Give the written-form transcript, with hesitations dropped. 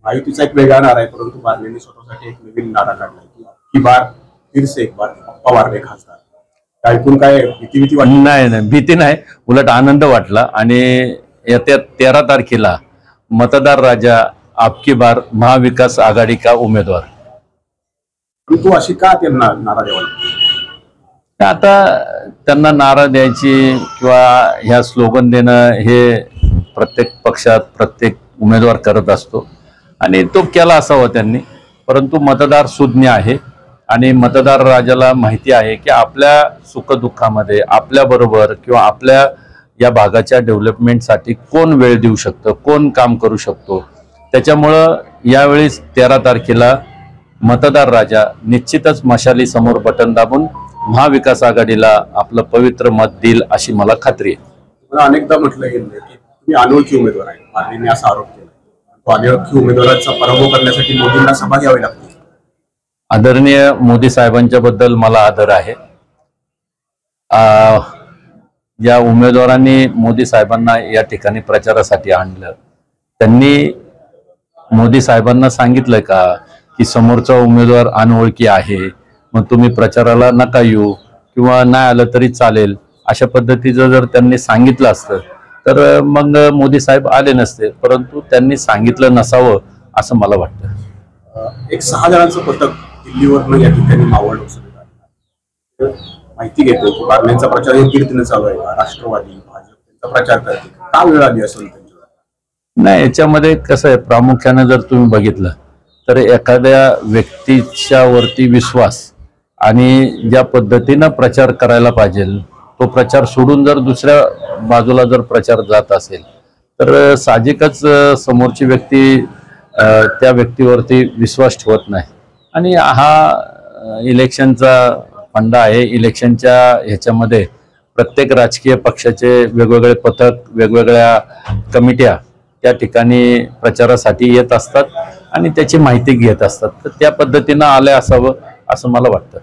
महायुतीचा एक वेगळा नारा आहे, परंतु बारनेंनी स्वतःसाठी एक नवीन नारा काढलाय की बार फिर से एक बार पप्पा बारने खासदार. ऐकून काय भीती वाटली? नाही, भीती नाही, उलट आनंद वाटला. आणि येत्या 13 तारखेला मतदार राजा आपकी बार महाविकास आघाडी का उमेदवार. तू अशी का त्यांना नारा द्यावा? आता त्यांना नारा द्यायची किंवा ह्या स्लोगन देणं हे प्रत्येक पक्षात प्रत्येक उमेदवार करत असतो आणि तो केला असावा त्यांनी. परंतु मतदार सुज्ञ आहे आणि मतदार राजाला माहिती आहे की आपल्या सुखदुःखामध्ये आपल्याबरोबर किंवा आपल्या या भागाच्या डेव्हलपमेंटसाठी कोण वेळ देऊ शकतं, कोण काम करू शकतो. त्याच्यामुळं यावेळेस 13 तारखेला मतदार राजा निश्चितच मशाली समोर बटन दाबून महाविकास आघाडीला आपलं पवित्र मत देईल अशी मला खात्री आहे. मला अनेकदा म्हटलं गेलं की तुम्ही अनोळखी उमेदवार आहे, बारनेंनी असा आरोप केला. तो अनोळखी उमेदवाराचा पराभव करण्यासाठी मोदींना सभा घ्यावी लागते. आदरणीय मोदी साहेबांच्या बद्दल मला आदर आहे. ज्या उमेदवारांनी मोदी साहेबांना या ठिकाणी प्रचारासाठी आणलं त्यांनी मोदी साहेबांना सांगितलं का की समोरचा उमेदवार अनोळखी आहे, मग तुम्ही प्रचाराला नका येऊ किंवा नाही आलं तरी चालेल, अशा पद्धतीचं जर त्यांनी सांगितलं असतं तर मग मोदी साहेब आले नसते. परंतु त्यांनी सांगितलं नसावं असं मला वाटतं. एक 6 जणांचं पथक दिल्लीवरनं या ठिकाणी मावळ लोकसभेत माहिती घेतो की बारनेंचा प्रचार योग्य रीतीने चालू आहे का, राष्ट्रवादी भाजप त्यांचा प्रचार करते का वेळ आली असेल त्यांच्यावर? नाही, याच्यामध्ये कसं आहे, प्रामुख्याने जर तुम्ही बघितलं तर एखाद्या व्यक्तीच्या वरती विश्वास आणि ज्या पद्धतीनं प्रचार करायला पाहिजे तो प्रचार सोडून जर दुसऱ्या बाजूला जर प्रचार जात असेल तर साहजिकच समोरची व्यक्ती त्या व्यक्तीवरती विश्वास ठेवत नाही. आणि हा इलेक्शनचा फंडा आहे. इलेक्शनच्या ह्याच्यामध्ये प्रत्येक राजकीय पक्षाचे वेगवेगळे पथक वेगवेगळ्या कमिट्या त्या ठिकाणी प्रचारासाठी येत असतात आणि त्याची माहिती घेत असतात. तर त्या पद्धतीनं आले असावं असं मला वाटतं.